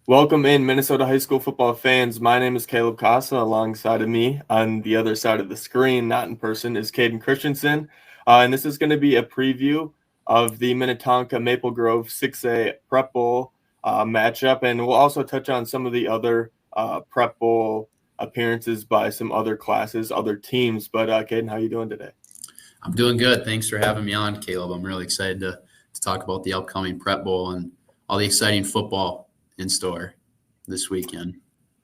Welcome in, Minnesota high school football fans. My name is Caleb Casa. Alongside of me on the other side of the screen, not in person, is Caden Christensen. And this is going to be a preview of the Minnetonka Maple Grove 6A Prep Bowl matchup. And we'll also touch on some of the other Prep Bowl appearances by some other classes, other teams. But Caden, how are you doing today? I'm doing good. Thanks for having me on, Caleb. I'm really excited to talk about the upcoming Prep Bowl and all the exciting football in store this weekend.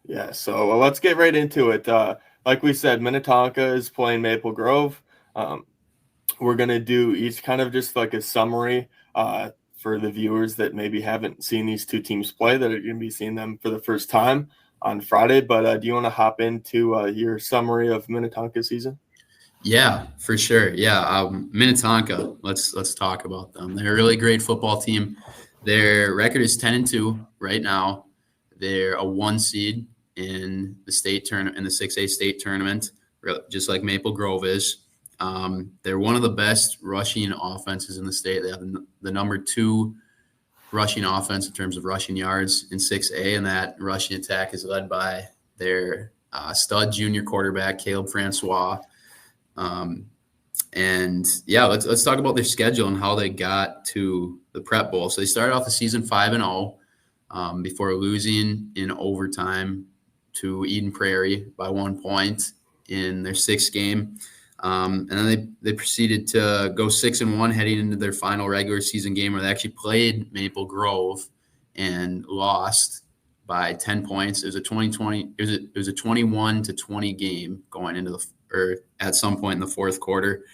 Yeah, so let's get right into it. Like we said, Minnetonka is playing Maple Grove. We're going to do each kind of just like a summary for the viewers that maybe haven't seen these two teams play, that are going to be seeing them for the first time on Friday. But do you want to hop into your summary of Minnetonka's season? Yeah, for sure. Yeah, Minnetonka. Let's talk about them. They're a really great football team. Their record is 10-2 right now. They're a 1 seed in the state tournament, in the 6A state tournament, just like Maple Grove is. They're one of the best rushing offenses in the state. They have the number 2 rushing offense in terms of rushing yards in 6A, and that rushing attack is led by their stud junior quarterback, Caleb Francois. And yeah, let's talk about their schedule and how they got to the Prep Bowl. So they started off the season 5-0 before losing in overtime to Eden Prairie by 1 point in their 6th game. And then they proceeded to go 6-1 heading into their final regular season game, where they actually played Maple Grove and lost by 10 points. It was a 21-20 game going into at some point in the fourth quarter,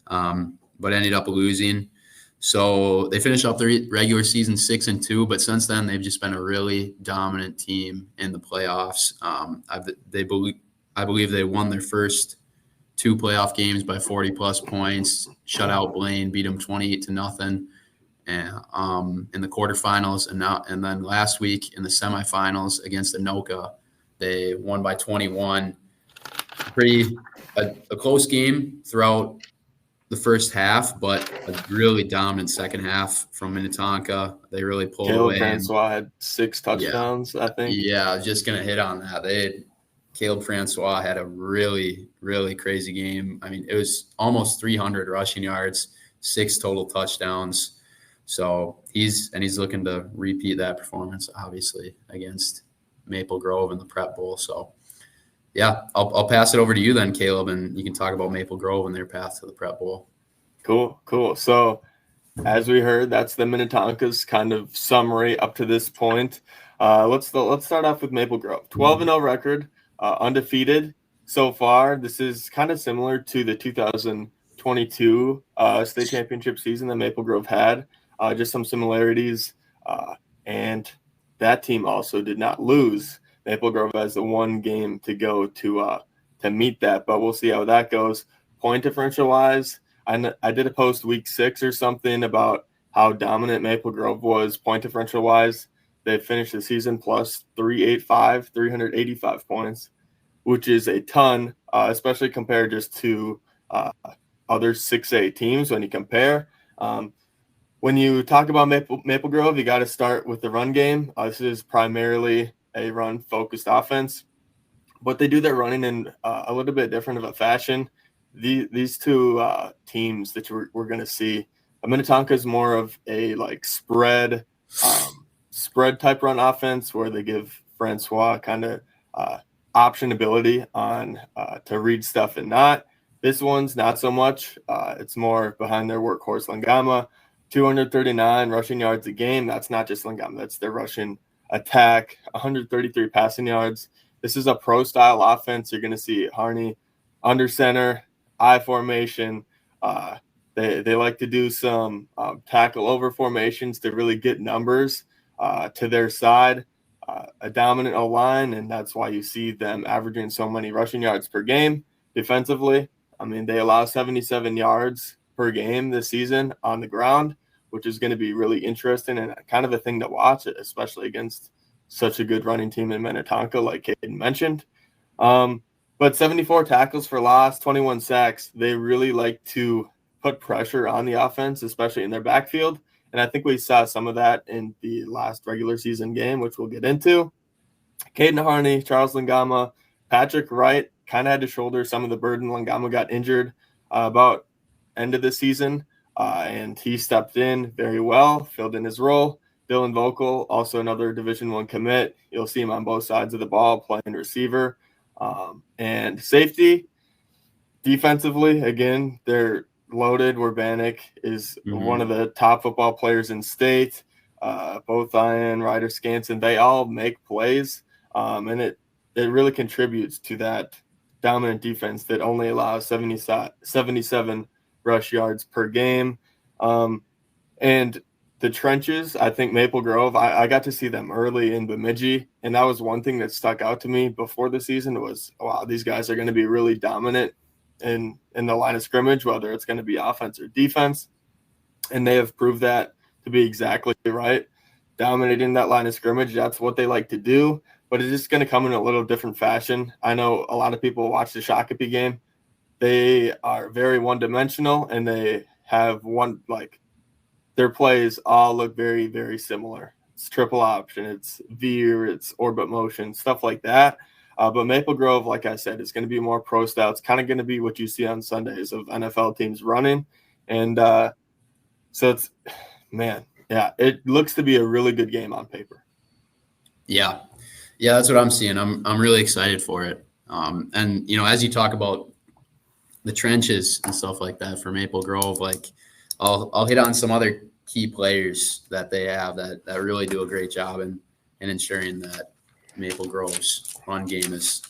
but ended up losing. So they finished off the regular season 6-2, but since then they've just been a really dominant team in the playoffs. I believe they won their first 2 playoff games by 40+ points, shut out Blaine, beat them 28-0, and in the quarterfinals, and then last week in the semifinals against the Tonka, they won by 21. A close game throughout the first half, but a really dominant second half from Minnetonka. They really pulled away. Caleb Francois had 6 touchdowns, I think. Yeah, I was just going to hit on that. Caleb Francois had a really, really crazy game. I mean, it was almost 300 rushing yards, 6 total touchdowns. So he's looking to repeat that performance, obviously, against Maple Grove in the Prep Bowl. So yeah, I'll pass it over to you then, Caleb, and you can talk about Maple Grove and their path to the Prep Bowl. Cool. So as we heard, that's the Minnetonka's kind of summary up to this point. Let's start off with Maple Grove. 12-0 record, undefeated so far. This is kind of similar to the 2022 state championship season that Maple Grove had. Just some similarities, and that team also did not lose. Maple Grove has the 1 game to go to meet that, but we'll see how that goes. Point differential wise, I did a post week 6 or something about how dominant Maple Grove was point differential wise. They finished the season plus 385 points, which is a ton, especially compared just to other 6A teams. When you compare, when you talk about Maple Grove, you got to start with the run game. This is primarily a run-focused offense, but they do their running in a little bit different of a fashion. These two teams that we're going to see, Minnetonka is more of a like spread type run offense, where they give Francois kind of option ability on to read stuff and not. This one's not so much. It's more behind their workhorse Langama, 239 rushing yards a game. That's not just Langama, that's their rushing attack, 133 passing yards. This is a pro-style offense. You're going to see Harney under center, I formation. They like to do some tackle over formations to really get numbers to their side. A dominant O-line, and that's why you see them averaging so many rushing yards per game. Defensively, I mean, they allow 77 yards per game this season on the ground, which is going to be really interesting and kind of a thing to watch, especially against such a good running team in Minnetonka, like Caden mentioned. But 74 tackles for loss, 21 sacks. They really like to put pressure on the offense, especially in their backfield, And I think we saw some of that in the last regular season game, which we'll get into. Caden Harney, Charles Lingama, Patrick Wright kind of had to shoulder some of the burden. Lingama got injured about end of the season, and he stepped in very well, filled in his role. Dylan Vogel, also another Division I commit. You'll see him on both sides of the ball, playing receiver and safety. Defensively, again, they're loaded. Urbanek is one of the top football players in state. Both Ian, Ryder Skansen, they all make plays, and it really contributes to that dominant defense that only allows 77 rush yards per game. And the trenches, I think Maple Grove, I got to see them early in Bemidji, and that was one thing that stuck out to me before the season was, wow, these guys are going to be really dominant in the line of scrimmage, whether it's going to be offense or defense. And they have proved that to be exactly right. Dominating that line of scrimmage, that's what they like to do, but it's just going to come in a little different fashion. I know a lot of people watch the Shakopee game. They are very one-dimensional, and they have their plays all look very, very similar. It's triple option, it's veer, it's orbit motion, stuff like that. But Maple Grove, like I said, is going to be more pro style. It's kind of going to be what you see on Sundays of NFL teams running. And so it's, man, yeah, it looks to be a really good game on paper. Yeah, that's what I'm seeing. I'm really excited for it. And as you talk about the trenches and stuff like that for Maple Grove, like I'll hit on some other key players that they have that really do a great job in ensuring that Maple Grove's run game is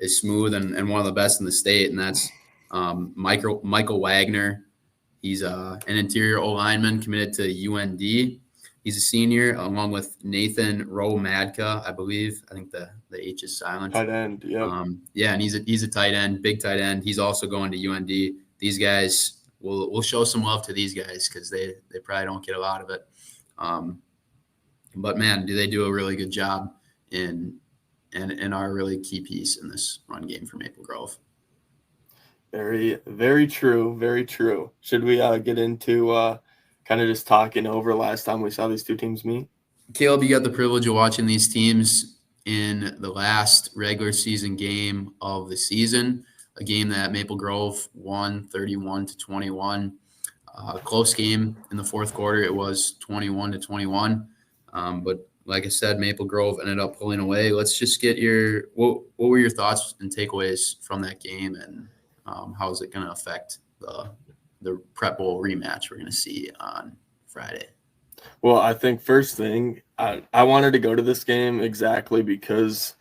smooth and one of the best in the state, and that's Michael Wagner. He's an interior O-lineman committed to UND. He's a senior, along with Nathan Rowe-Madka, I believe. I think the H is silent. Tight end, yeah. And he's a tight end, big tight end. He's also going to UND. These guys, we'll show some love to these guys because they probably don't get a lot of it. But man, do they do a really good job in our really key piece in this run game for Maple Grove. Very, very true. Very true. Should we get into kind of just talking over last time we saw these two teams meet? Caleb, you got the privilege of watching these teams in the last regular season game of the season, a game that Maple Grove won 31-21. Close game in the fourth quarter. It was 21-21. But like I said, Maple Grove ended up pulling away. Let's just get what were your thoughts and takeaways from that game, and how is it going to affect the Prep Bowl rematch we're going to see on Friday? Well, I think first thing, I wanted to go to this game exactly because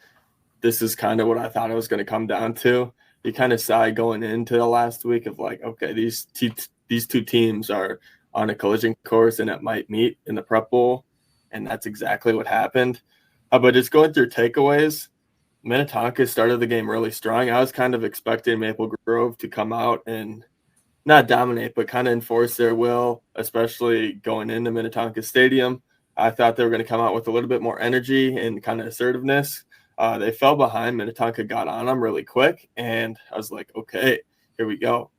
this is kind of what I thought it was going to come down to. You kind of saw going into the last week of like, okay, these two teams are on a collision course and it might meet in the Prep Bowl, and that's exactly what happened. But just going through takeaways, Minnetonka started the game really strong. I was kind of expecting Maple Grove to come out and not dominate, but kind of enforce their will, especially going into Minnetonka Stadium. I thought they were going to come out with a little bit more energy and kind of assertiveness. They fell behind. Minnetonka got on them really quick, and I was like, okay, here we go.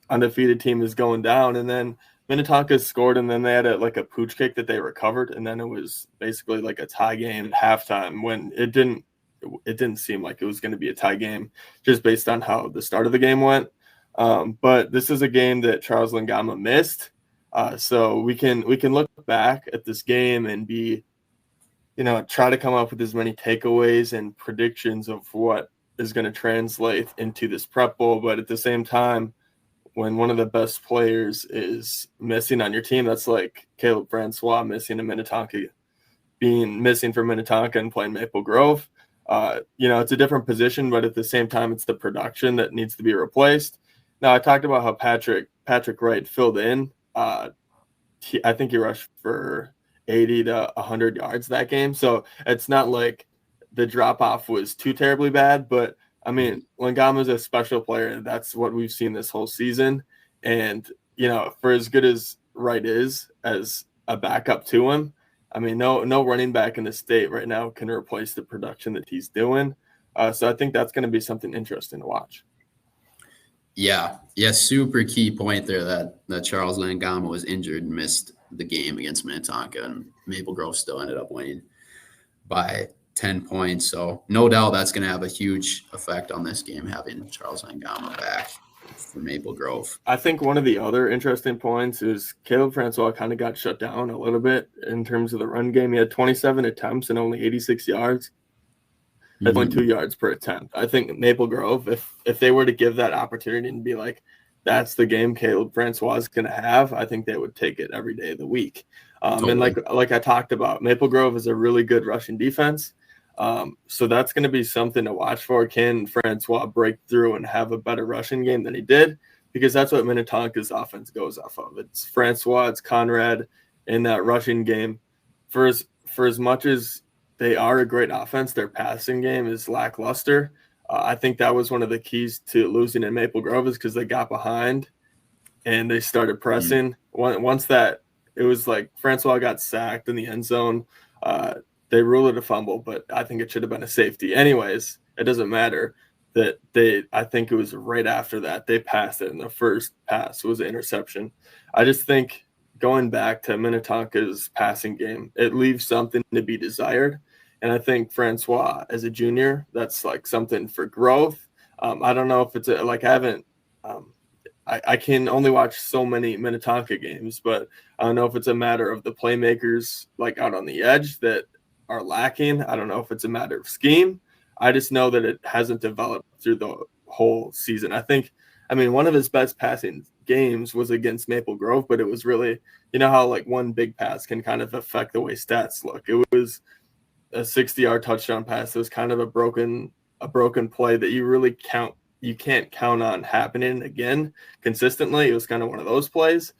Undefeated team is going down, and then Minnetonka scored, and then they had a pooch kick that they recovered, and then it was basically like a tie game at halftime when it didn't seem like it was going to be a tie game just based on how the start of the game went. But this is a game that Charles Lingama missed. So we can look back at this game and try to come up with as many takeaways and predictions of what is going to translate into this Prep Bowl. But at the same time, when one of the best players is missing on your team, that's like Caleb Francois missing being missing from Minnetonka and playing Maple Grove. It's a different position, but at the same time, it's the production that needs to be replaced. Now, I talked about how Patrick Wright filled in. I think he rushed for 80 to 100 yards that game. So it's not like the drop-off was too terribly bad, but I mean, Lingama's a special player. That's what we've seen this whole season. And, for as good as Wright is as a backup to him, I mean, no running back in the state right now can replace the production that he's doing. So I think that's going to be something interesting to watch. Yeah, super key point there that Charles Langama was injured and missed the game against Minnetonka, and Maple Grove still ended up winning by 10 points. So no doubt that's going to have a huge effect on this game, having Charles Langama back for Maple Grove. I think one of the other interesting points is Caleb Francois kind of got shut down a little bit in terms of the run game. He had 27 attempts and only 86 yards. That's only 2 yards per attempt. I think Maple Grove, if they were to give that opportunity and be like, that's the game Caleb Francois is going to have, I think they would take it every day of the week. Totally. And like I talked about, Maple Grove is a really good rushing defense. So that's going to be something to watch for. Can Francois break through and have a better rushing game than he did? Because that's what Minnetonka's offense goes off of. It's Francois, it's Conrad in that rushing game. For as much as they are a great offense, their passing game is lackluster. I think that was one of the keys to losing in Maple Grove, is because they got behind and they started pressing. Once that, it was like Francois got sacked in the end zone. They ruled it a fumble, but I think it should have been a safety. Anyways, it doesn't matter. I think it was right after that they passed it, and the first pass was an interception. I just think going back to Minnetonka's passing game, it leaves something to be desired. And I think Francois, as a junior, that's like something for growth. I don't know if it's I can only watch so many Minnetonka games, but I don't know if it's a matter of the playmakers like out on the edge that are lacking. I don't know if it's a matter of scheme. I just know that it hasn't developed through the whole season. One of his best passing games was against Maple Grove, but it was really, you know how like one big pass can kind of affect the way stats look. It was a 60-yard touchdown pass. It was kind of a broken play that you can't count on happening again consistently. It was kind of one of those plays.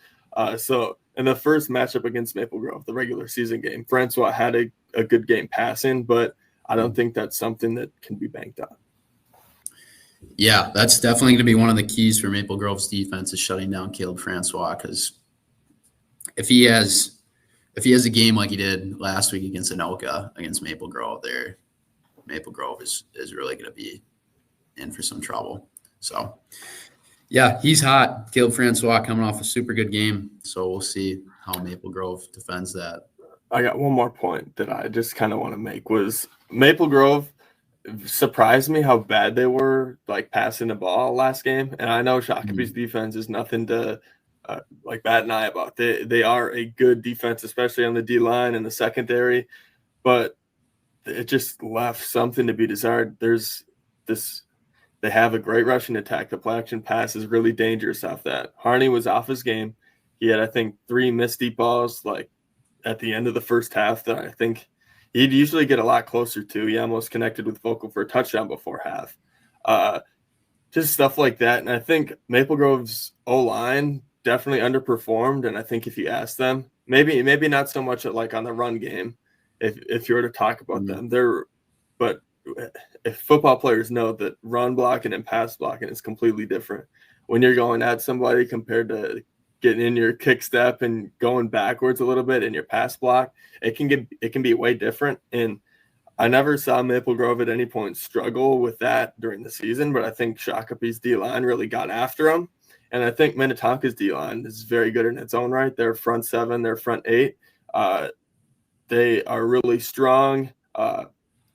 So in the first matchup against Maple Grove, the regular season game, Francois had a good game passing, but I don't think that's something that can be banked on. Yeah, that's definitely going to be one of the keys for Maple Grove's defense, is shutting down Caleb Francois, because if he has a game like he did last week against Tonka, against Maple Grove, Maple Grove is really going to be in for some trouble. So, yeah, he's hot. Caleb Francois coming off a super good game. So we'll see how Maple Grove defends that. I got one more point that I just kind of want to make, was Maple Grove surprised me how bad they were like passing the ball last game. And I know Shakopee's defense is nothing to like bat an eye about. They are a good defense, especially on the D line and the secondary, but it just left something to be desired. They have a great rushing attack. The play action pass is really dangerous off that. Harney was off his game. He had, I think, 3 missed deep balls like at the end of the first half that I think he'd usually get a lot closer to. He almost connected with Vocal for a touchdown before half. Just stuff like that. And I think Maple Grove's O-line definitely underperformed. And I think if you ask them, maybe not so much like on the run game, if you were to talk about them, but if football players know that run blocking and pass blocking is completely different. When you're going at somebody compared to getting in your kick step and going backwards a little bit in your pass block, it can be way different. And I never saw Maple Grove at any point struggle with that during the season, but I think Shakopee's D-line really got after him. And I think Minnetonka's D-line is very good in its own right. Their front 7, their front 8, they are really strong.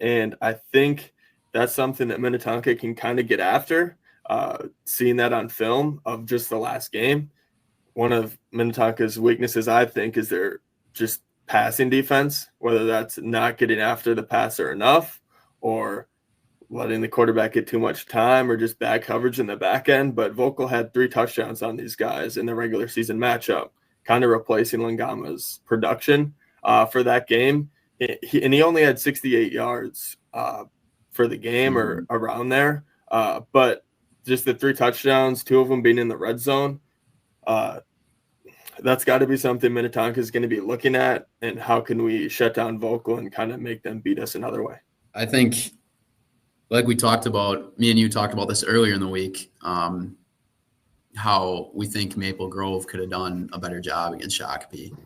And I think that's something that Minnetonka can kind of get after. Seeing that on film of just the last game, one of Minnetonka's weaknesses, I think, is their just passing defense, whether that's not getting after the passer enough or letting the quarterback get too much time or just bad coverage in the back end. But Vocal had 3 touchdowns on these guys in the regular season matchup, kind of replacing Langama's production for that game. He only had 68 yards for the game or around there. But just the 3 touchdowns, 2 of them being in the red zone, that's got to be something Minnetonka is going to be looking at, and how can we shut down Vocal and kind of make them beat us another way. I think, like we talked about, me and you talked about this earlier in the week, how we think Maple Grove could have done a better job against Shakopee.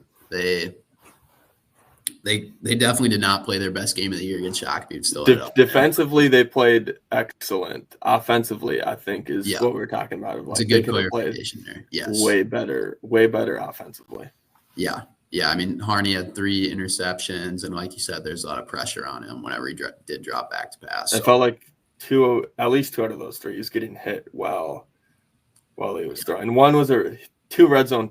They definitely did not play their best game of the year against Shakopee. Still defensively, they played excellent. Offensively, I think is what we're talking about. It's a good clarification there. Yes, way better offensively. Yeah. I mean, Harney had 3 interceptions, and like you said, there's a lot of pressure on him whenever he did drop back to pass. It felt like at least 2 out of those 3, he was getting hit while he was throwing. One was 2 red zone,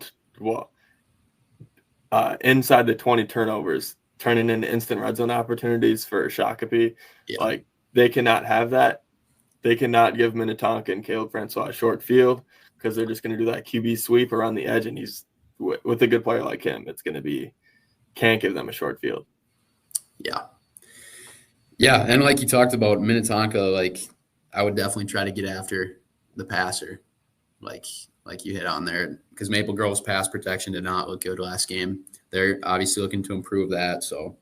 inside the 20 turnovers, turning into instant red zone opportunities for Shakopee. Yeah. Like, they cannot have that. They cannot give Minnetonka and Caleb Francois a short field because they're just going to do that QB sweep around the edge, and he's with a good player like him, it's going to be can't give them a short field. Yeah, and like you talked about Minnetonka, like I would definitely try to get after the passer, like you hit on there, because Maple Grove's pass protection did not look good last game. They're obviously looking to improve that. So,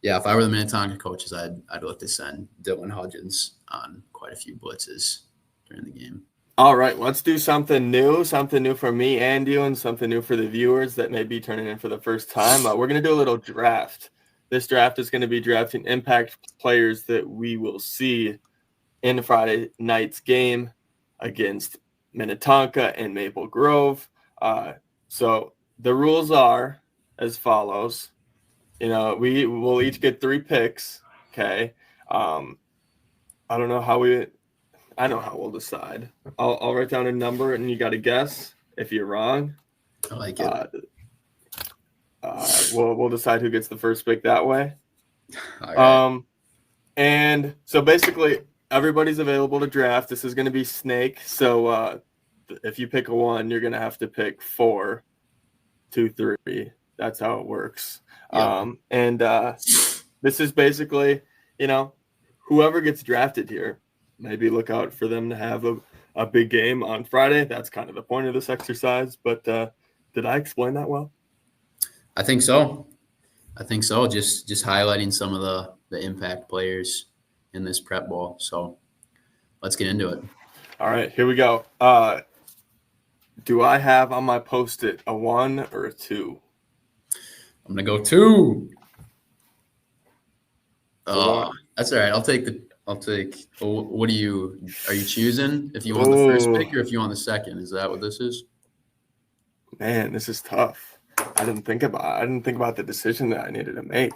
yeah, if I were the Minnetonka coaches, I'd look to send Dylan Hudgens on quite a few blitzes during the game. All right, let's do something new for me and you, and something new for the viewers that may be turning in for the first time. We're going to do a little draft. This draft is going to be drafting impact players that we will see in Friday night's game against Minnetonka and Maple Grove. So the rules are as follows. We will each get 3 picks. Okay. I know how we'll decide. I'll write down a number, and you got to guess if you're wrong. I like it. We'll decide who gets the first pick that way. All right. And so basically, everybody's available to draft. This is going to be snake. So if you pick a 1, you're going to have to pick 4, 2, 3. That's how it works. Yep. And this is basically, whoever gets drafted here. Maybe look out for them to have a big game on Friday. That's kind of the point of this exercise. But did I explain that well? I think so. Just highlighting some of the impact players in this prep bowl. So let's get into it. All right, here we go. Do I have on my Post-it a 1 or a 2? I'm going to go 2. That's all right. I'll take. What are you choosing? If you want the first pick or if you want the second? Is that what this is? Man, this is tough. I didn't think about the decision that I needed to make.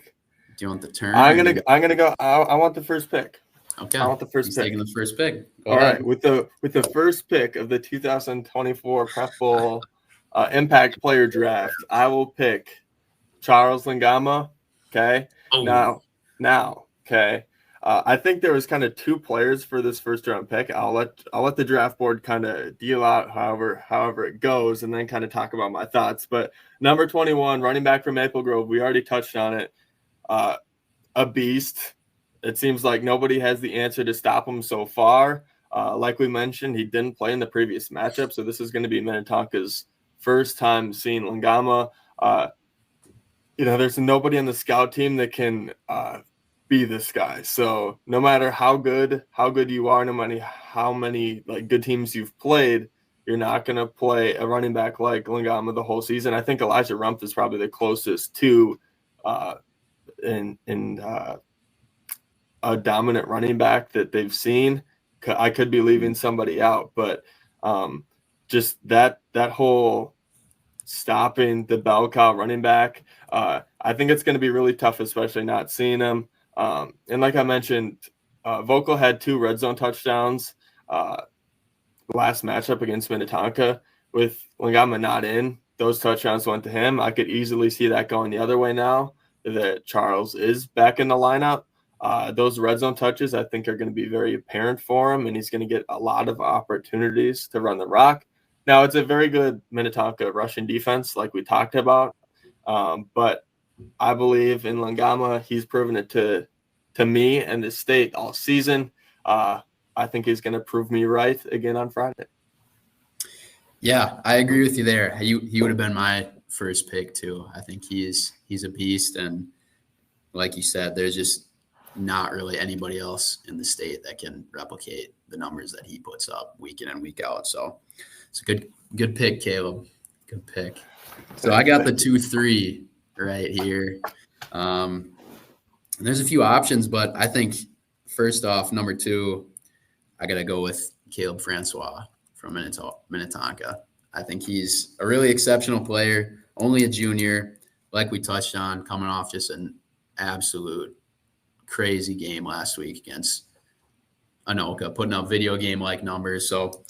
Do you want the turn? I'm gonna go. I want the first pick. Okay. I want the first pick. Taking the first pick. All right. With the first pick of the 2024 Prep Bowl Impact Player Draft, I will pick Charles Lingama. Okay. Oh. Now. Okay. I think there was kind of 2 players for this first round pick. I'll let the draft board kind of deal out however it goes, and then kind of talk about my thoughts. But number 21, running back from Maple Grove, we already touched on it. A beast. It seems like nobody has the answer to stop him so far. Like we mentioned, he didn't play in the previous matchup, so this is going to be Minnetonka's first time seeing Lingama. There's nobody on the scout team that can be this guy. So no matter how good you are, no matter how many good teams you've played, you're not going to play a running back like Lingama the whole season. I think Elijah Rumpf is probably the closest to in a dominant running back that they've seen. I could be leaving somebody out, but just that whole stopping the bell cow running back, I think it's going to be really tough, especially not seeing him. And like I mentioned, Vocal had 2 red zone touchdowns last matchup against Minnetonka. With Lingama not in, those touchdowns went to him. I could easily see that going the other way now that Charles is back in the lineup. Those red zone touches, I think, are going to be very apparent for him, and he's going to get a lot of opportunities to run the rock. Now, it's a very good Minnetonka rushing defense, like we talked about, but I believe in Lingama. He's proven it to me and the state all season. I think he's going to prove me right again on Friday. Yeah, I agree with you there. He would have been my first pick too. I think he's a beast, and like you said, there's just not really anybody else in the state that can replicate the numbers that he puts up week in and week out. So it's a good pick, Caleb. Good pick. So I got the 2-3 right here. And there's a few options, but I think first off, number 2, I got to go with Caleb Francois from Minnetonka. I think he's a really exceptional player, only a junior, like we touched on, coming off just an absolute crazy game last week against Anoka, putting up video game-like numbers. So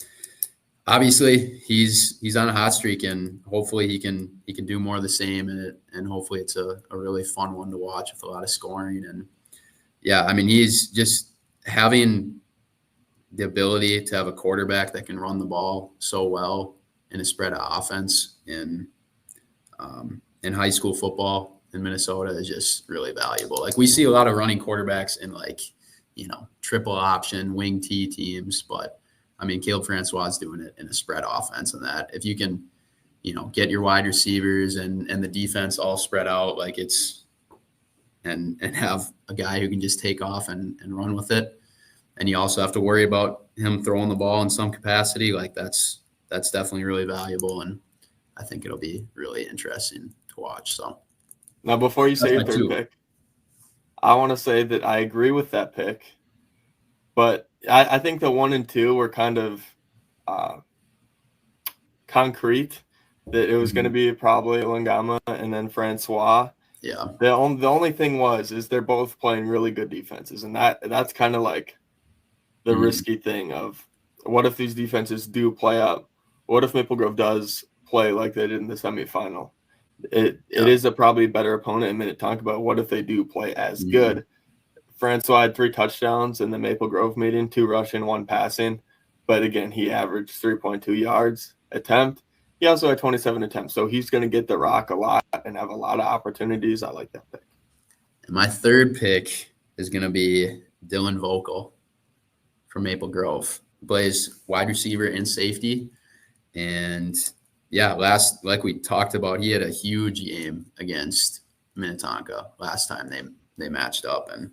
obviously he's on a hot streak, and hopefully he can do more of the same, and hopefully it's a really fun one to watch with a lot of scoring. And yeah, I mean, he's just having the ability to have a quarterback that can run the ball so well in a spread of offense in high school football in Minnesota is just really valuable. Like, we see a lot of running quarterbacks in, like, triple option wing T teams, but I mean, Caleb Francois is doing it in a spread offense, and that if you can, get your wide receivers and the defense all spread out, like and have a guy who can just take off and run with it. And you also have to worry about him throwing the ball in some capacity. Like, that's definitely really valuable. And I think it'll be really interesting to watch. So now, before you say your third pick, I want to say that I agree with that pick, but I think the 1 and 2 were kind of concrete that it was going to be probably Langama and then Francois. Yeah. The only thing is they're both playing really good defenses, and that's kind of like the risky thing of what if these defenses do play up? What if Maple Grove does play like they did in the semifinal? It is a probably better opponent in Minnetonka, but what if they do play as good? Francois had 3 touchdowns in the Maple Grove meeting, 2 rushing, 1 passing. But again, he averaged 3.2 yards attempt. He also had 27 attempts, so he's going to get the rock a lot and have a lot of opportunities. I like that pick. And my third pick is going to be Dylan Vocal from Maple Grove. Plays wide receiver and safety. And yeah, like we talked about, he had a huge game against Minnetonka last time they matched up. And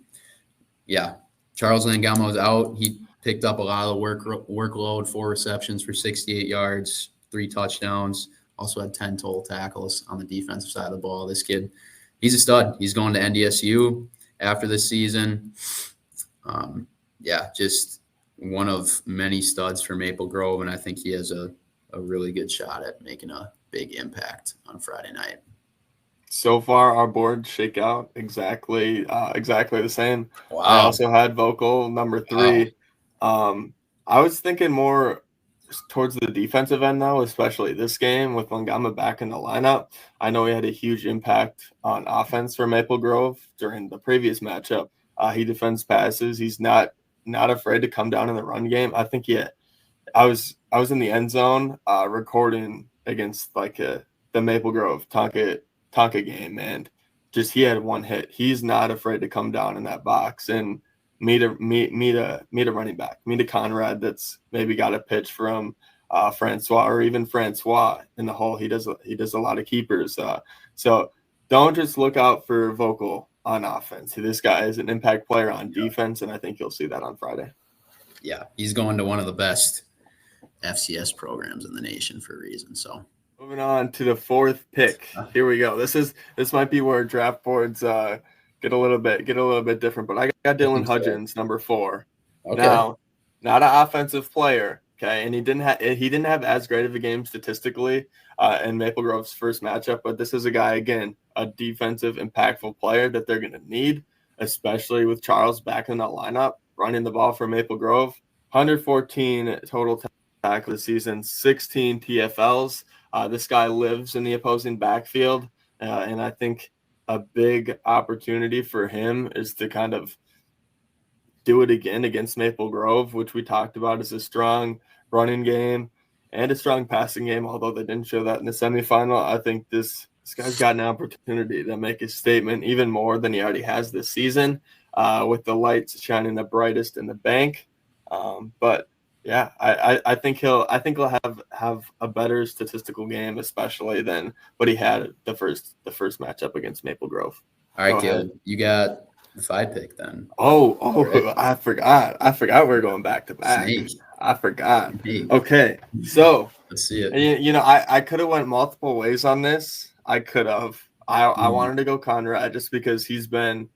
yeah, Charles Langama was out. He picked up a lot of the workload, 4 receptions for 68 yards, 3 touchdowns, also had 10 total tackles on the defensive side of the ball. This kid, he's a stud. He's going to NDSU after this season. Just one of many studs for Maple Grove, and I think he has a really good shot at making a big impact on Friday night. So far, our boards shake out exactly the same. Wow. I also had Vocal number 3. Wow. I was thinking more towards the defensive end now, especially this game with Langama back in the lineup. I know he had a huge impact on offense for Maple Grove during the previous matchup. He defends passes. He's not afraid to come down in the run game. I think I was in the end zone recording against the Maple Grove Tonka game, and just he had 1 hit. He's not afraid to come down in that box and meet a running back, meet a Conrad that's maybe got a pitch from Francois, or even Francois in the hole. He does a lot of keepers. So don't just look out for Vocal on offense. This guy is an impact player on defense, and I think you'll see that on Friday. Yeah, he's going to one of the best FCS programs in the nation for a reason. So moving on to the 4th pick. Here we go. This might be where draft boards get a little bit different, but I got Dylan Hudgens, number 4. Okay. Now, not an offensive player, okay, and he didn't have as great of a game statistically in Maple Grove's first matchup, but this is a guy, again, a defensive, impactful player that they're going to need, especially with Charles back in the lineup, running the ball for Maple Grove. 114 total tackles this season, 16 TFLs. This guy lives in the opposing backfield, and I think a big opportunity for him is to kind of do it again against Maple Grove, which we talked about as a strong running game and a strong passing game, although they didn't show that in the semifinal. I think this guy's got an opportunity to make a statement even more than he already has this season, with the lights shining the brightest in the bank. But yeah, I think he'll have a better statistical game, especially than what he had the first matchup against Maple Grove. All right, Caleb, you got the 5 pick then. Oh, I forgot we were going back to back. Snake. I forgot. Snake. Okay, so let's see it. I could have went multiple ways on this. I could have I wanted to go Conrad just because he's been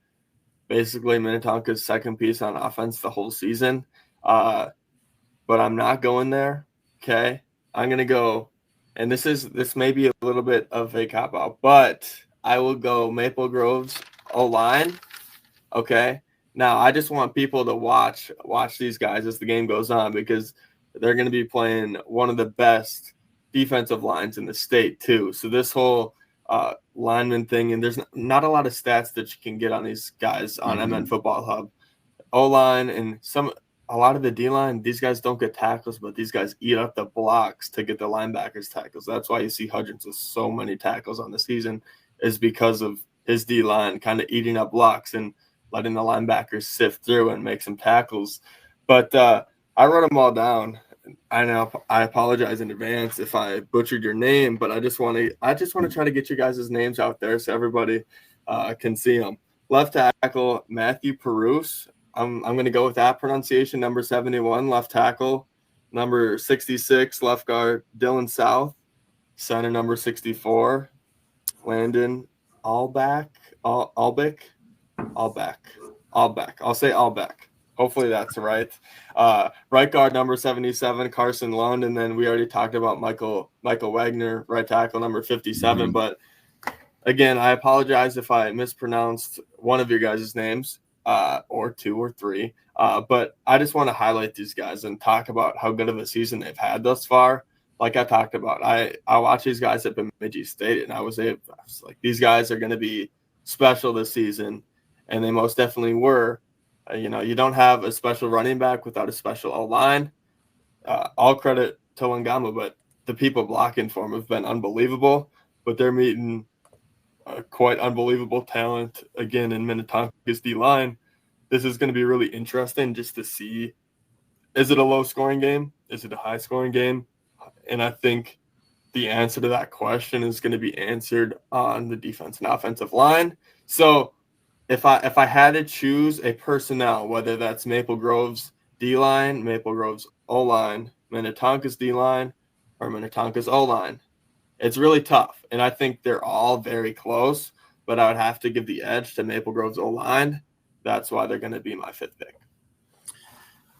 basically Minnetonka's second piece on offense the whole season. But I'm not going there. Okay. I'm going to go, and this may be a little bit of a cop out, but I will go Maple Grove's O-line. Okay. Now I just want people to watch these guys as the game goes on, because they're going to be playing one of the best defensive lines in the state too. So this whole lineman thing, and there's not a lot of stats that you can get on these guys on MN Football Hub. O-line and a lot of the D-line, these guys don't get tackles, but these guys eat up the blocks to get the linebackers tackles. That's why you see Hudgens with so many tackles on the season, is because of his D-line kind of eating up blocks and letting the linebackers sift through and make some tackles. But I wrote them all down. I know I apologize in advance if I butchered your name, but I just want to try to get you guys' names out there so everybody can see them. Left tackle Matthew Perouse. I'm going to go with that pronunciation. Number 71, left tackle. Number 66, left guard Dylan South. Center number 64, Landon Albeck. I'll say Albeck. Hopefully that's right. Right guard number 77, Carson Lund, and then we already talked about Michael Wagner, right tackle number 57. But again, I apologize if I mispronounced one of your guys' names, or two or three. But I just want to highlight these guys and talk about how good of a season they've had thus far. Like I talked about, I watched these guys at Bemidji State, and I was like, these guys are going to be special this season, and they most definitely were. You don't have a special running back without a special O-line. All credit to Langama, but the people blocking for him have been unbelievable. But they're meeting quite unbelievable talent again in Minnetonka's D-line. This is going to be really interesting just to see, is it a low-scoring game? Is it a high-scoring game? And I think the answer to that question is going to be answered on the defense and offensive line. So if I had to choose a personnel, whether that's Maple Grove's D-line, Maple Grove's O-line, Minnetonka's D-line, or Minnetonka's O-line, it's really tough. And I think they're all very close, but I would have to give the edge to Maple Grove's O-line. That's why they're going to be my fifth pick.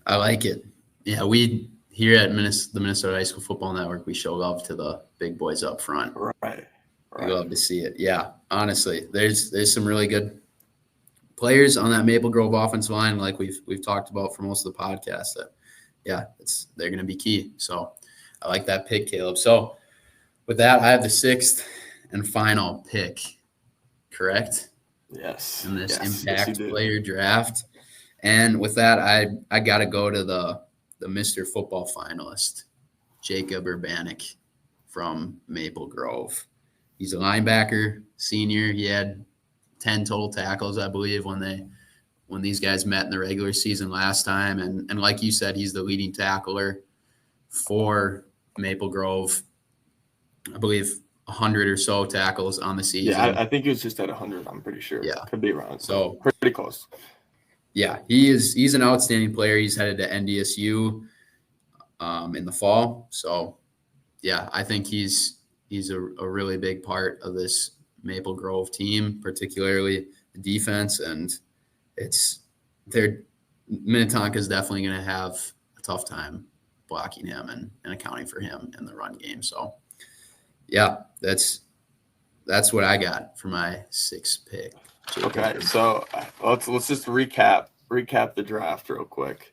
I like it. Yeah, we here at the Minnesota High School Football Network, we show love to the big boys up front. Right. We love to see it. Yeah, honestly, there's some really good players on that Maple Grove offensive line, like we've talked about for most of the podcast. That, yeah, they're going to be key. So I like that pick, Caleb. So with that, I have the sixth and final pick. Correct? Yes. In this impact player draft. And with that, I got to go to the Mr. Football finalist, Jacob Urbanek from Maple Grove. He's a linebacker, senior. He had 10 total tackles, I believe, when these guys met in the regular season last time. And like you said, he's the leading tackler for Maple Grove. I believe 100 or so tackles on the season. Yeah, I think he was just at 100, I'm pretty sure. Yeah. Could be wrong. So pretty close. Yeah, he's an outstanding player. He's headed to NDSU in the fall. So, yeah, I think he's a really big part of this Maple Grove team, particularly the defense. And Minnetonka is definitely going to have a tough time blocking him and accounting for him in the run game. So, yeah, that's what I got for my sixth pick. Okay, so let's just recap the draft real quick.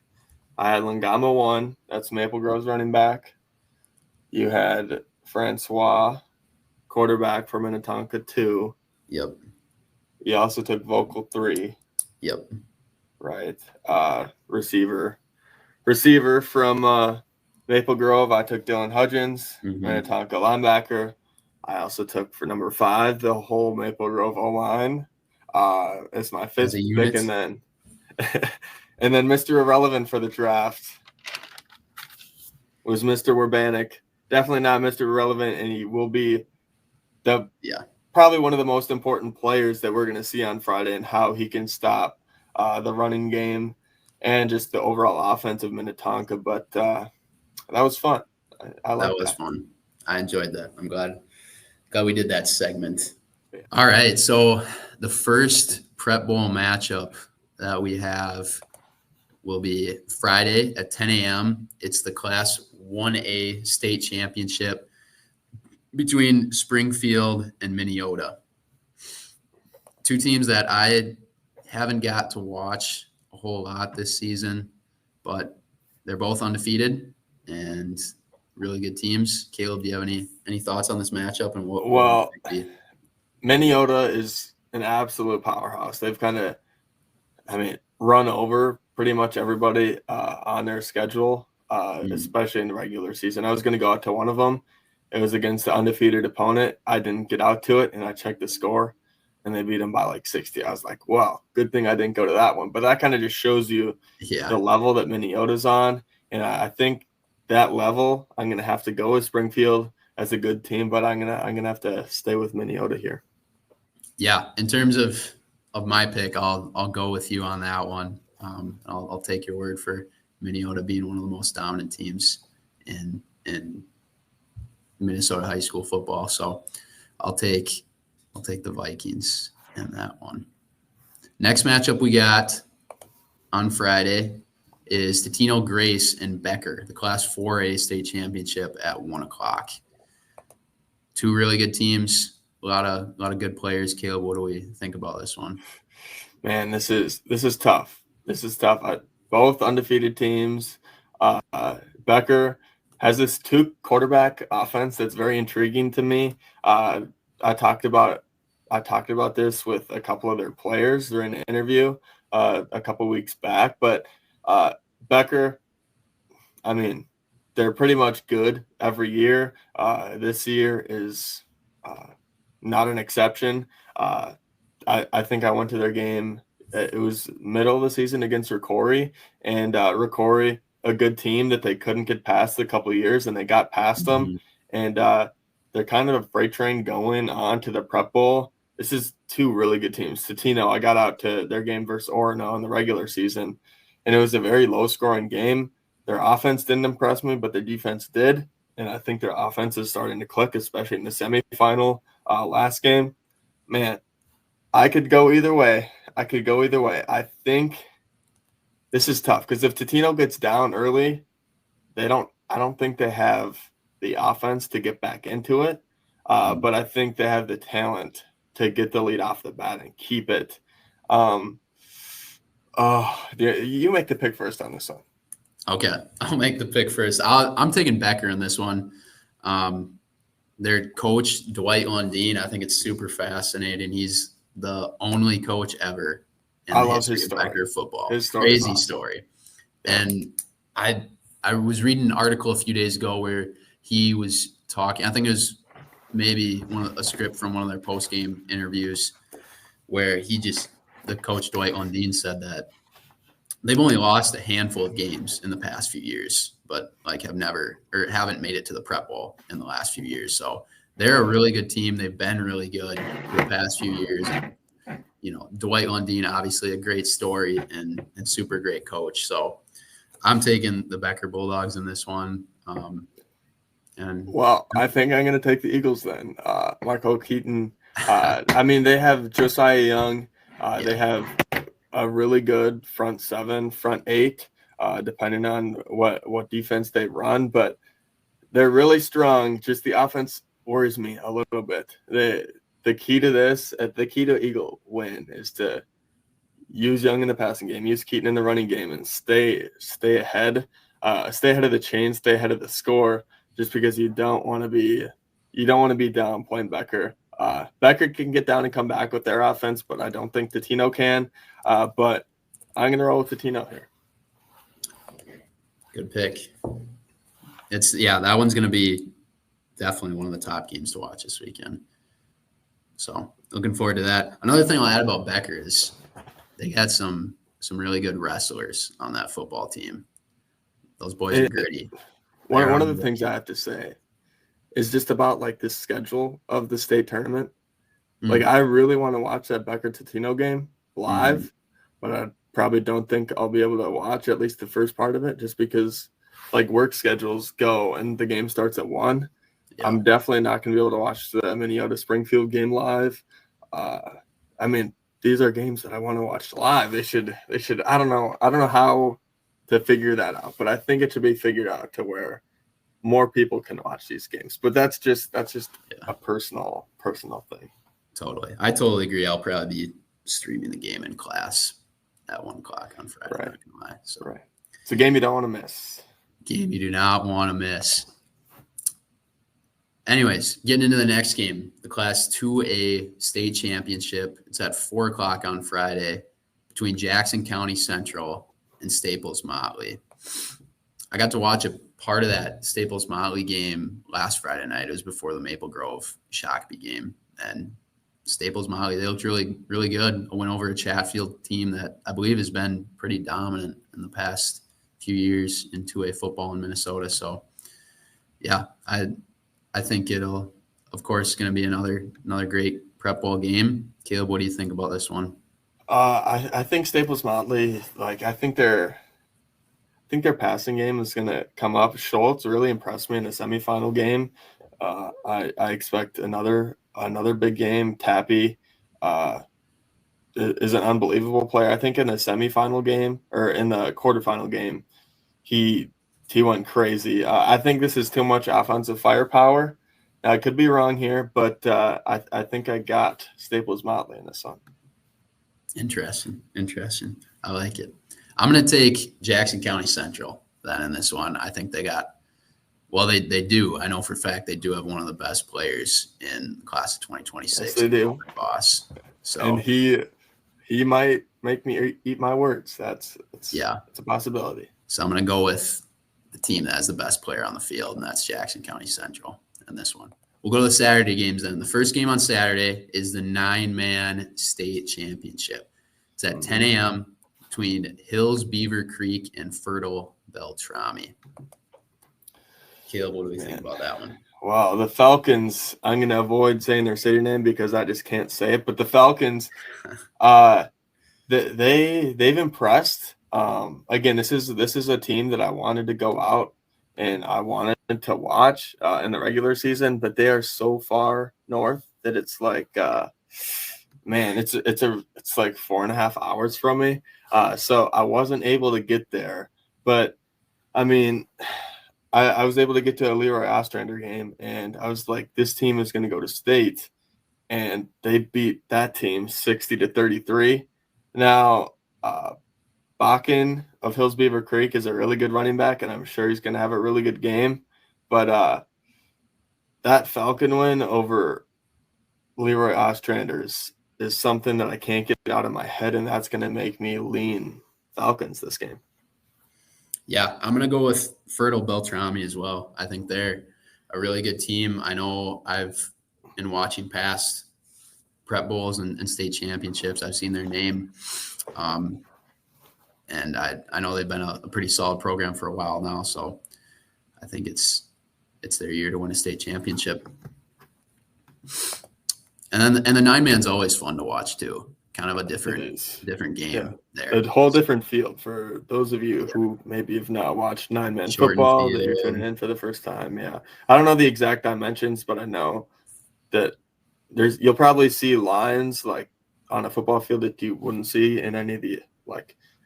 I had Langama 1. That's Maple Grove's running back. You had Francois, quarterback for Minnetonka 2. Yep. You also took Vocal 3. Yep. Right. Receiver from Maple Grove. I took Dylan Hudgens, Minnetonka linebacker. I also took for number 5 the whole Maple Grove O-line. It's my fifth pick, and then Mr. Irrelevant for the draft was Mr. Urbanek. Definitely not Mr. Irrelevant, and he will be probably one of the most important players that we're going to see on Friday, and how he can stop the running game and just the overall offense of Minnetonka. But that was fun. I like that. That was fun. I enjoyed that. I'm glad we did that segment. All right, so the first Prep Bowl matchup that we have will be Friday at 10 a.m. It's the Class 1A state championship between Springfield and Minnetonka. Two teams that I haven't got to watch a whole lot this season, but they're both undefeated and really good teams. Caleb, do you have any thoughts on this matchup and what Well, would it be? Minnetonka is an absolute powerhouse. They've kind of, run over pretty much everybody on their schedule, especially in the regular season. I was going to go out to one of them. It was against the undefeated opponent. I didn't get out to it, and I checked the score, and they beat them by like 60. I was like, well, good thing I didn't go to that one. But that kind of just shows you the level that Minnetonka's on. And I think that level, I'm going to have to go with Springfield as a good team, but I'm gonna have to stay with Minnetonka here. Yeah, in terms of my pick, I'll go with you on that one. I'll take your word for Minnetonka being one of the most dominant teams in Minnesota high school football. So I'll take the Vikings in that one. Next matchup we got on Friday is Totino Grace and Becker, the Class 4A state championship at 1:00. Two really good teams. A lot of good players. Caleb, what do we think about this one? Man, this is tough. This is tough. Both undefeated teams. Becker has this 2-quarterback offense that's very intriguing to me. I talked about this with a couple of their players during an interview a couple weeks back. But Becker, they're pretty much good every year. This year is not an exception. I think I went to their game. It was middle of the season against Ricori, and Ricori, a good team that they couldn't get past a couple of years, and they got past them. And they're kind of a freight train going on to the Prep Bowl. This is two really good teams. Totino, I got out to their game versus Orono in the regular season, and it was a very low-scoring game. Their offense didn't impress me, but their defense did, and I think their offense is starting to click, especially in the semifinal last game. Man, I could go either way. I think this is tough because if Totino gets down early, I don't think they have the offense to get back into it. But I think they have the talent to get the lead off the bat and keep it. You make the pick first on this one. Okay, I'll make the pick first. I'm taking Becker in this one. Their coach, Dwight Lundeen, I think it's super fascinating. He's the only coach ever in the history of Becker football. Crazy story. And I was reading an article a few days ago where he was talking. I think it was maybe a script from one of their post-game interviews where the coach Dwight Lundeen said that they've only lost a handful of games in the past few years, but haven't made it to the Prep Bowl in the last few years. So they're a really good team. They've been really good for the past few years. And, Dwight Lundeen, obviously a great story and super great coach. So I'm taking the Becker Bulldogs in this one. Well, I think I'm going to take the Eagles then. Michael Keaton. They have Josiah Young. They have a really good front seven, front eight, depending on what defense they run. But they're really strong. Just the offense worries me a little bit. The key to Eagle win is to use Young in the passing game, use Keaton in the running game, and stay ahead of the chain, stay ahead of the score. Just because you don't want to be down playing Becker. Becker can get down and come back with their offense, but I don't think Totino can. But I'm going to roll with Totino here. Good pick. That one's going to be definitely one of the top games to watch this weekend. So looking forward to that. Another thing I'll add about Becker is they got some really good wrestlers on that football team. Those boys are gritty. One of the things I have to say is just about like the schedule of the state tournament. Mm-hmm. Like I really want to watch that Becker Totino game live, but I probably don't think I'll be able to watch at least the first part of it just because like work schedules go and the game starts at 1. Yeah. I'm definitely not going to be able to watch the Minnetonka Springfield game live. I mean, these are games that I want to watch live. They should. I don't know how to figure that out, but I think it should be figured out to where more people can watch these games. But that's just a personal thing. Totally. I totally agree. I'll probably be streaming the game in class at 1:00 on Friday. Right. Not gonna lie. So. Right. It's a game you don't want to miss. Game you do not want to miss. Anyways, getting into the next game, the Class 2A state championship. It's at 4:00 on Friday between Jackson County Central and Staples Motley. I got to watch a part of that Staples Motley game last Friday night. It was before the Maple Grove Shakopee game. And Staples Motley, they looked really, really good. I went over a Chatfield team that I believe has been pretty dominant in the past few years in 2A football in Minnesota. So, yeah, I think it'll, of course, going to be another great prep bowl game. Caleb, what do you think about this one? I think Staples Motley, I think their passing game is going to come up. Schultz really impressed me in the semifinal game. I expect another big game. Tappy is an unbelievable player. I think in the semifinal game or in the quarterfinal game, he went crazy. I think this is too much offensive firepower. I could be wrong here, but I think I got Staples Motley in this one. Interesting. I like it. I'm going to take Jackson County Central then in this one. I think they got – well, they do. I know for a fact they do have one of the best players in the class of 2026. Yes, they do. Boss. So, and he might make me eat my words. It's a possibility. So I'm going to go with the team that has the best player on the field, and that's Jackson County Central in this one. We'll go to the Saturday games then. The first game on Saturday is the 9-man state championship. It's at 10 a.m. between Hills, Beaver Creek, and Fertile Beltrami. Caleb, what do we think about that one? Wow, the Falcons, I'm going to avoid saying their city name because I just can't say it, but the Falcons, they've impressed. Again, this is a team that I wanted to go out and I wanted to watch in the regular season, but they are so far north that it's like, man, it's like 4.5 hours from me. So I wasn't able to get there, but I mean, I was able to get to a Leroy Ostrander game, and I was like, this team is going to go to state, and they beat that team 60-33. Now, Bakken of Hills Beaver Creek is a really good running back, and I'm sure he's going to have a really good game. But that Falcon win over Leroy Ostrander is something that I can't get out of my head, and that's going to make me lean Falcons this game. Yeah, I'm going to go with Fertile Beltrami as well. I think they're a really good team. I know I've been watching past prep bowls and state championships. I've seen their name. And I know they've been a pretty solid program for a while now. So I think it's their year to win a state championship. And the 9-man's always fun to watch too. Kind of a different game there. A whole different field for those of you who maybe have not watched 9-man football that you're tuning in for the first time. Yeah. I don't know the exact dimensions, but I know that you'll probably see lines like on a football field that you wouldn't see in any of the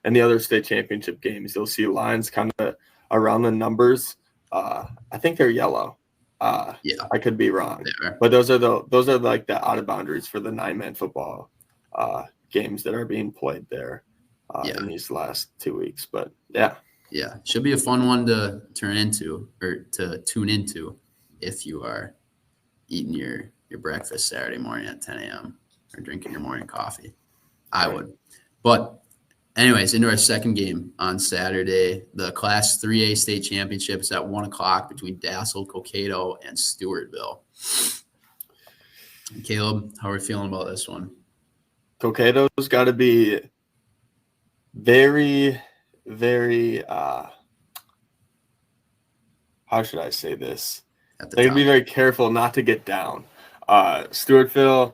any other state championship games. You'll see lines kind of around the numbers. I think they're yellow. I could be wrong, but those are like the out of boundaries for the 9-man football games that are being played there in these last 2 weeks. But yeah, should be a fun one to tune into if you are eating your breakfast Saturday morning at 10 a.m. or drinking your morning coffee. I would. But anyways, into our second game on Saturday, the Class 3A state championship is at 1:00 between Dassel, Cokato, and Stewartville. Caleb, how are we feeling about this one? Cocato's got to be very, very, how should I say this? They can be very careful not to get down. Stewartville,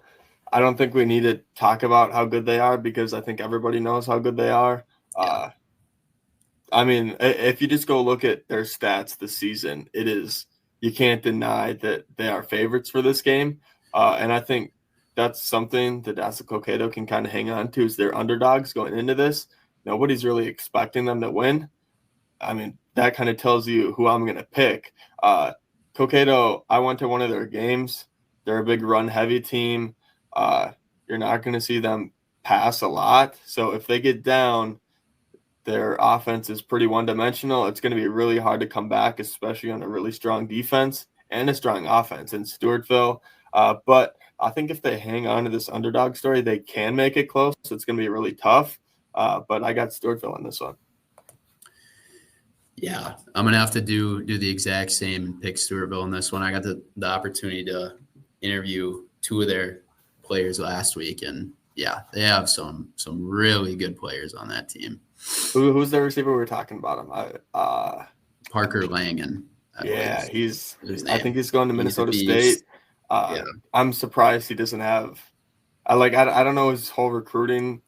I don't think we need to talk about how good they are because I think everybody knows how good they are. I mean, if you just go look at their stats this season, you can't deny that they are favorites for this game. And I think that's something that Dassel Coqueto can kind of hang on to, is they're underdogs going into this. Nobody's really expecting them to win. I mean, that kind of tells you who I'm going to pick. Coqueto, I went to one of their games. They're a big run-heavy team. You're not going to see them pass a lot. So if they get down, their offense is pretty one-dimensional. It's going to be really hard to come back, especially on a really strong defense and a strong offense in Stewartville. But I think if they hang on to this underdog story, they can make it close. It's going to be really tough. But I got Stewartville in this one. Yeah, I'm gonna have to do the exact same and pick Stewartville in this one. I got the opportunity to interview two of their players last week, and yeah, they have some really good players on that team. Who's the receiver we were talking about him? Parker Langen. Yeah, I think he's going to Minnesota State. Yeah. I'm surprised he doesn't have. I don't know his whole recruiting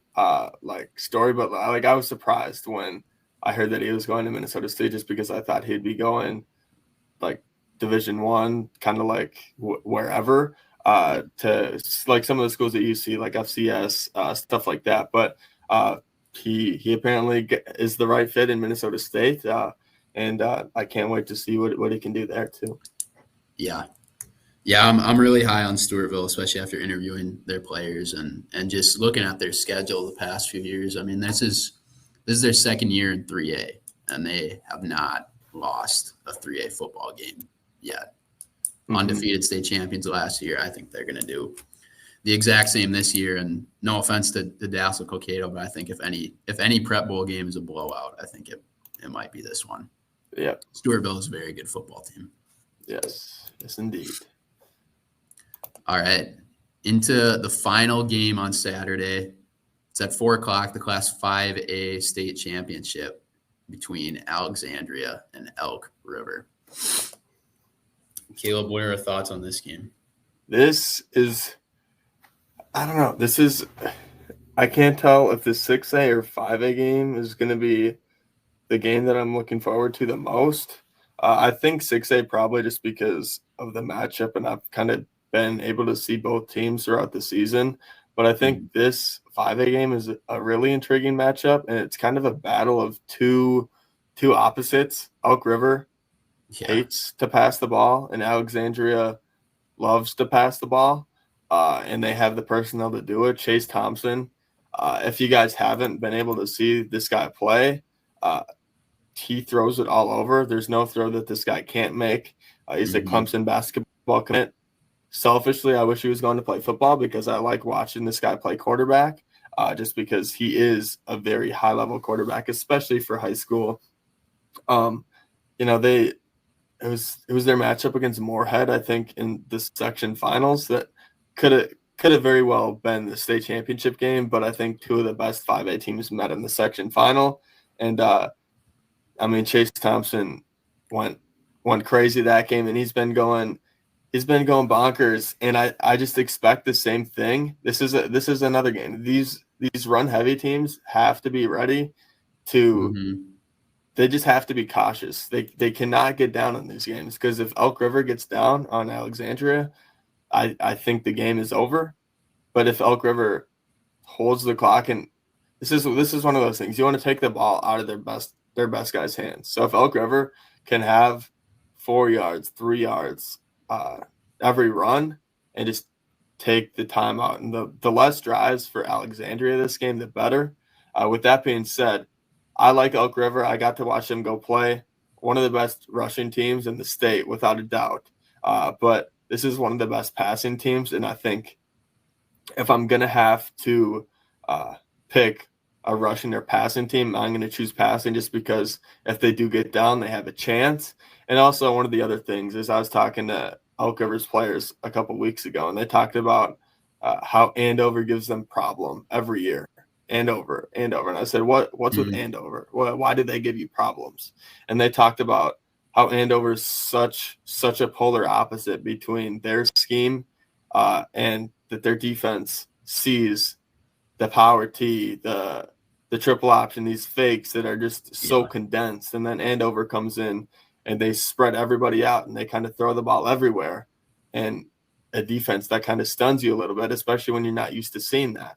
story, but I was surprised when I heard that he was going to Minnesota State, just because I thought he'd be going like Division I, kind of like wherever, to like some of the schools that you see, like FCS, stuff like that. But he apparently is the right fit in Minnesota State, and I can't wait to see what he can do there too. Yeah, I'm really high on Stewartville, especially after interviewing their players and just looking at their schedule the past few years. I mean, this is their second year in 3A, and they have not lost a 3A football game yet. Mm-hmm. Undefeated state champions last year. I think they're going to do the exact same this year. And no offense to Dassel Coqueto, but I think if any prep bowl game is a blowout, I think it might be this one. Yeah, Stewartville is a very good football team. Yes, indeed. All right, into the final game on Saturday. It's at 4:00, the Class 5A state championship between Alexandria and Elk River. Caleb, what are your thoughts on this game? This is, I don't know. I can't tell if the 6A or 5A game is going to be the game that I'm looking forward to the most. I think 6A probably, just because of the matchup, and I've kind of been able to see both teams throughout the season. But I think this 5A game is a really intriguing matchup, and it's kind of a battle of two opposites. Elk River hates to pass the ball, and Alexandria loves to pass the ball, and they have the personnel to do it. Chase Thompson, if you guys haven't been able to see this guy play, he throws it all over. There's no throw that this guy can't make. He's a Clemson basketball commit. Selfishly, I wish he was going to play football, because I like watching this guy play quarterback, just because he is a very high-level quarterback, especially for high school. It was their matchup against Moorhead, I think, in the section finals that could have very well been the state championship game, but I think two of the best 5A teams met in the section final. And Chase Thompson went crazy that game, and he's been going bonkers, and I just expect the same thing. This is another game. These run heavy teams have to be ready to they just have to be cautious. They cannot get down in these games, because if Elk River gets down on Alexandria, I think the game is over. But if Elk River holds the clock, and this is one of those things, you want to take the ball out of their best guy's hands. So if Elk River can have 4 yards, 3 yards every run, and just take the time out, and the less drives for Alexandria this game, the better. With that being said, I like Elk River. I got to watch them go play. One of the best rushing teams in the state, without a doubt. But this is one of the best passing teams, and I think if I'm going to have to pick a rushing or passing team, I'm going to choose passing, just because if they do get down, they have a chance. And also, one of the other things is, I was talking to Elk River's players a couple weeks ago, and they talked about how Andover gives them problem every year. Andover. And I said, what's with Andover? Why did they give you problems? And they talked about how Andover is such a polar opposite between their scheme and that their defense sees the power T, the triple option, these fakes that are just so condensed. And then Andover comes in and they spread everybody out, and they kind of throw the ball everywhere. And a defense that kind of stuns you a little bit, especially when you're not used to seeing that.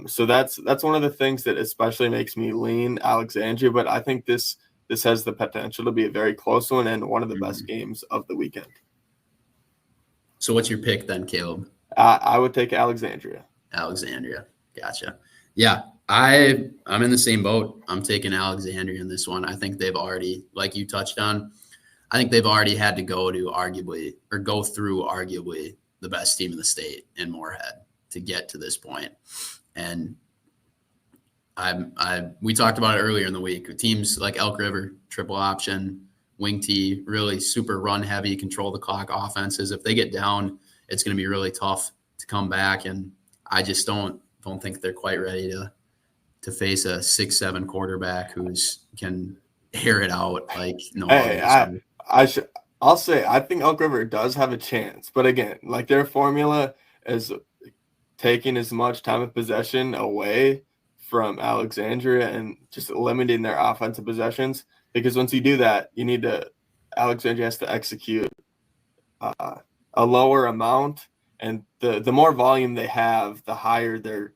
So that's one of the things that especially makes me lean Alexandria. But I think this has the potential to be a very close one and one of the best games of the weekend. So what's your pick then, Caleb? I would take Alexandria. Alexandria. Gotcha. Yeah, I'm in the same boat. I'm taking Alexandria in this one. I think they've already, like you touched on, I think they've already had to go through arguably the best team in the state in Moorhead to get to this point. And we talked about it earlier in the week. Teams like Elk River, triple option, wing tee, really super run heavy, control the clock offenses. If they get down, it's going to be really tough to come back. And I just don't think they're quite ready to face a 6'7" quarterback can air it out like no other. I'll say I think Elk River does have a chance, but again, like their formula is taking as much time of possession away from Alexandria and just limiting their offensive possessions. Because once you do that, Alexandria has to execute a lower amount, and the more volume they have, the higher the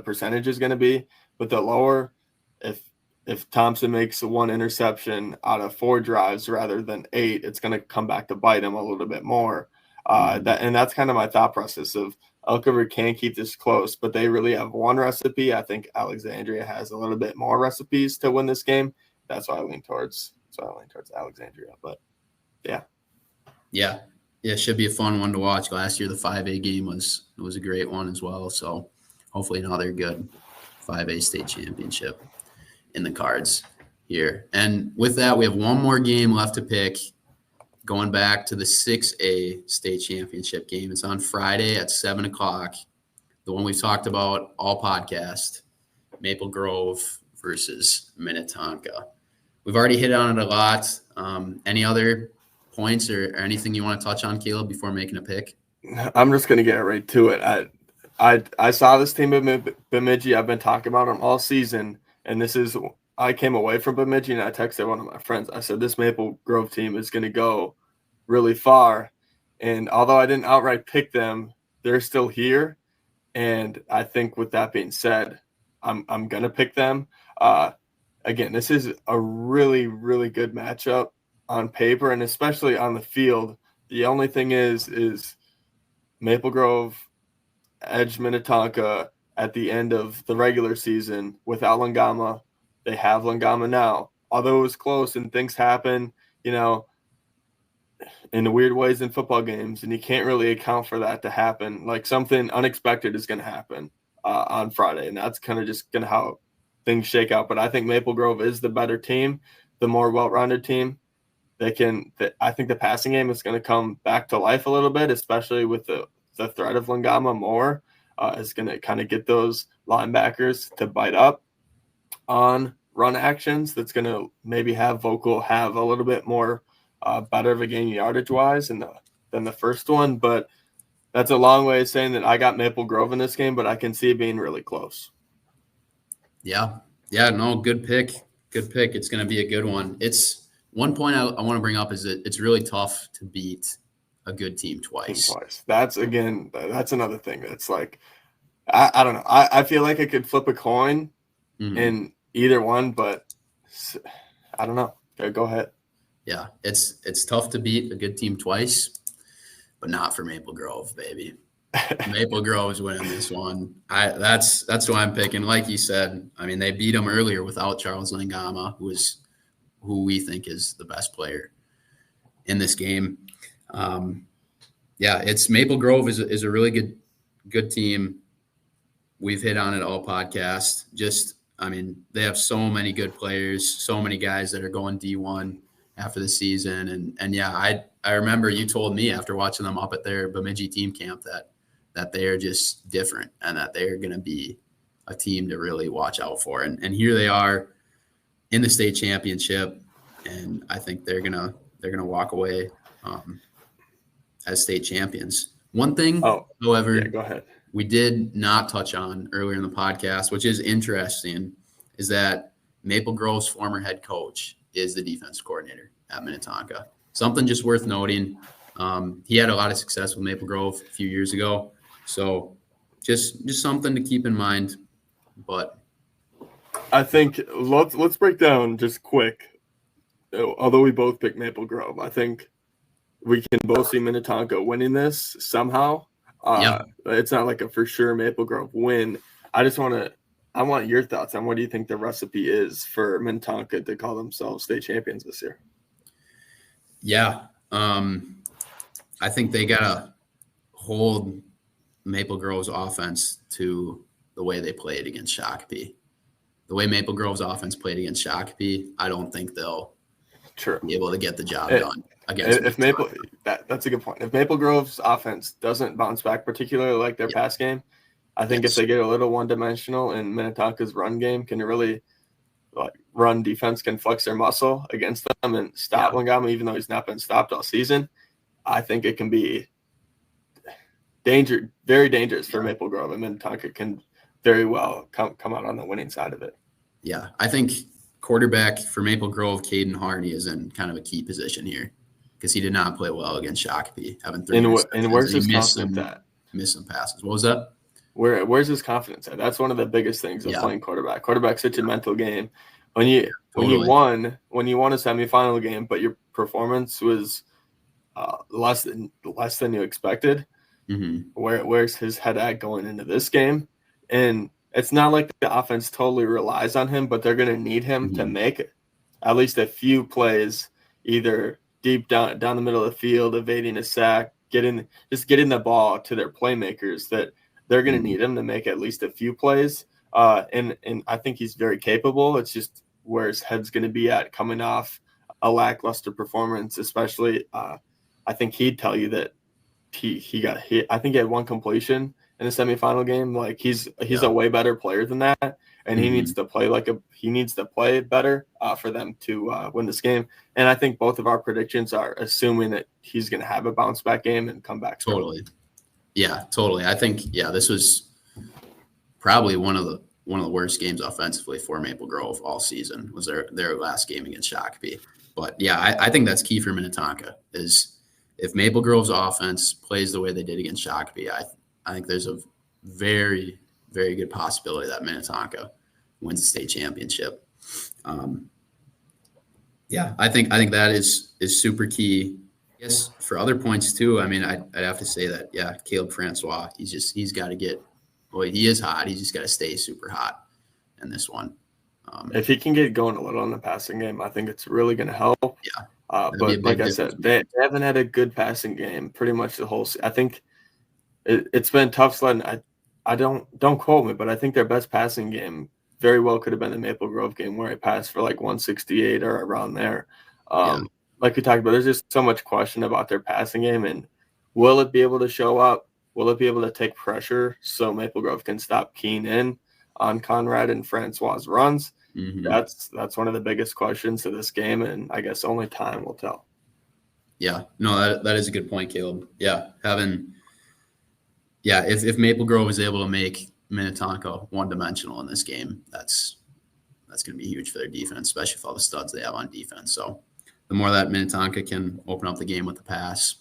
percentage is going to be. But the lower, if Thompson makes one interception out of 4 drives rather than 8, it's going to come back to bite him a little bit more. That's kind of my thought process of Elk River can keep this close, but they really have one recipe. I think Alexandria has a little bit more recipes to win this game. That's why I lean towards Alexandria. But yeah, should be a fun one to watch. Last year the 5A game was a great one as well. So hopefully another good 5A state championship in the cards here. And with that, we have one more game left to pick. Going back to the 6A state championship game. It's on Friday at 7 o'clock. The one we've talked about all podcast, Maple Grove versus Minnetonka. We've already hit on it a lot. Any other points or anything you want to touch on, Caleb, before making a pick? I'm just going to get right to it. I saw this team at Bemidji. I've been talking about them all season, and I came away from Bemidji and I texted one of my friends. I said, this Maple Grove team is going to go really far. And although I didn't outright pick them, they're still here. And I think with that being said, I'm going to pick them. Again, this is a really, really good matchup on paper and especially on the field. The only thing is Maple Grove edged Minnetonka at the end of the regular season without Langama. They have Langama now. Although it was close and things happen, in the weird ways in football games, and you can't really account for that to happen. Like something unexpected is going to happen on Friday, and that's kind of just going to how things shake out. But I think Maple Grove is the better team, the more well-rounded team. I think the passing game is going to come back to life a little bit, especially with the threat of Langama more. Is going to kind of get those linebackers to bite up on run actions. That's going to maybe have a little bit more better of a game yardage-wise than the first one. But that's a long way of saying that I got Maple Grove in this game, but I can see it being really close. Yeah, no, good pick. Good pick. It's going to be a good one. It's one point I want to bring up is that it's really tough to beat a good team twice. That's another thing. That's like, I don't know. I feel like I could flip a coin in either one, but I don't know. Go ahead. Yeah, it's tough to beat a good team twice, but not for Maple Grove, baby. Maple Grove's winning this one. That's why I'm picking. Like you said, I mean, they beat them earlier without Charles Langama, who we think is the best player in this game. It's Maple Grove is a really good team. We've hit on it all podcast. They have so many good players, so many guys that are going D1 after the season. And I remember you told me after watching them up at their Bemidji team camp that they are just different and that they're going to be a team to really watch out for. And here they are in the state championship, and I think they're gonna walk away as state champions. One thing, however, go ahead. We did not touch on earlier in the podcast, which is interesting, is that Maple Grove's former head coach is the defense coordinator at Minnetonka. Something just worth noting. He had a lot of success with Maple Grove a few years ago. So just something to keep in mind. But I think let's break down just quick. Although we both picked Maple Grove, I think we can both see Minnetonka winning this somehow. It's not like a for sure Maple Grove win. I want your thoughts on what do you think the recipe is for Minnetonka to call themselves state champions this year? Yeah. I think they got to hold Maple Grove's offense to the way they played against Shakopee. The way Maple Grove's offense played against Shakopee, I don't think they'll be able to get the job done against that's a good point. If Maple Grove's offense doesn't bounce back particularly like their pass game, I think if they get a little one-dimensional and Minnetonka's run game can really run defense can flex their muscle against them and stop Lingama, even though he's not been stopped all season, I think it can be very dangerous for Maple Grove, and Minnetonka can very well come out on the winning side of it. Yeah, I think quarterback for Maple Grove, Caden Harney, is in kind of a key position here because he did not play well against Shakopee, having 3 and where's his confidence at? Missed some passes. What was that? Where's his confidence at? That's one of the biggest things of playing quarterback. Quarterback's such a mental game. When you won a semifinal game, but your performance was less than you expected. Mm-hmm. Where's his head at going into this game? And it's not like the offense totally relies on him, but they're going to need him to make at least a few plays, either deep down the middle of the field, evading a sack, getting the ball to their playmakers. That they're going to need him to make at least a few plays. And I think he's very capable. It's just where his head's going to be at coming off a lackluster performance, especially. I think he'd tell you that he got hit. I think he had one completion in the semifinal game. Like he's a way better player than that, and he needs to play better for them to win this game. And I think both of our predictions are assuming that he's going to have a bounce back game and come back strong. Totally. Yeah, totally. I think this was probably one of the worst games offensively for Maple Grove all season. Was their last game against Shakopee. But yeah, I think that's key for Minnetonka is if Maple Grove's offense plays the way they did against Shakopee, I think there's a very, very good possibility that Minnetonka wins the state championship. I think that is super key. I guess for other points too. I mean, I'd have to say that Caleb Francois, he's got to get. Well, he is hot. He's just got to stay super hot in this one. If he can get going a little in the passing game, I think it's really going to help. Yeah. But like I said, they haven't had a good passing game pretty much the whole season. I think it's been tough sledding. I don't quote me, but I think their best passing game very well could have been the Maple Grove game where he passed for like 168 or around there. Like we talked about, there's just so much question about their passing game, and will it be able to show up? Will it be able to take pressure so Maple Grove can stop keying in on Conrad and Francois' runs? Mm-hmm. That's one of the biggest questions to this game, and I guess only time will tell. Yeah, no, that is a good point, Caleb. Yeah, if Maple Grove is able to make Minnetonka one-dimensional in this game, that's going to be huge for their defense, especially with all the studs they have on defense. So the more that Minnetonka can open up the game with the pass,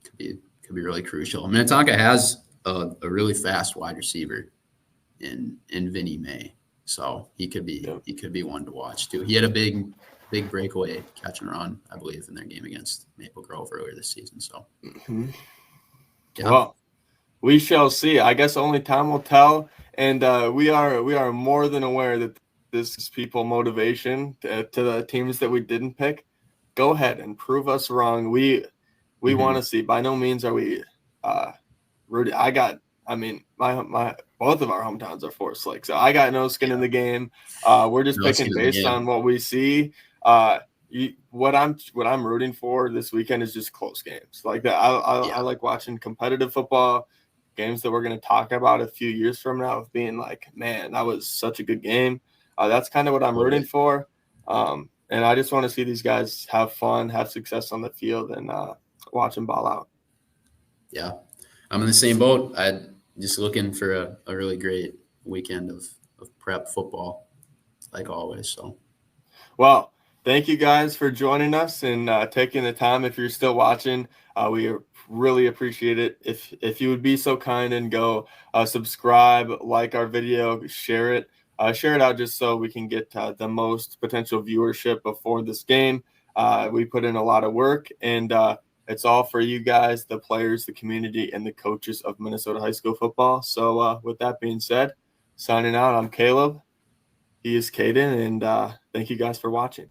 could be really crucial. Minnetonka has a really fast wide receiver in Vinny May. So he could be one to watch too. He had a big breakaway catch and run, I believe, in their game against Maple Grove earlier this season. So, Well, we shall see. I guess only time will tell, and we are more than aware that this is people motivation to the teams that we didn't pick. Go ahead and prove us wrong. We want to see. By no means are we rooting. My both of our hometowns are Forest Lake, so I got no skin in the game. We're just picking based on what we see. What I'm rooting for this weekend is just close games like that. I like watching competitive football games that we're going to talk about a few years from now of being like, man, that was such a good game. That's kind of what I'm rooting for. And I just want to see these guys have fun, have success on the field, and watch them ball out. Yeah, I'm in the same boat. I'm just looking for a really great weekend of prep football, like always. So, well, thank you guys for joining us and taking the time. If you're still watching, we really appreciate it. If you would be so kind and go subscribe, like our video, share it out just so we can get the most potential viewership before this game. We put in a lot of work, and it's all for you guys, the players, the community, and the coaches of Minnesota high school football. So with that being said, signing out, I'm Caleb. He is Caden, and thank you guys for watching.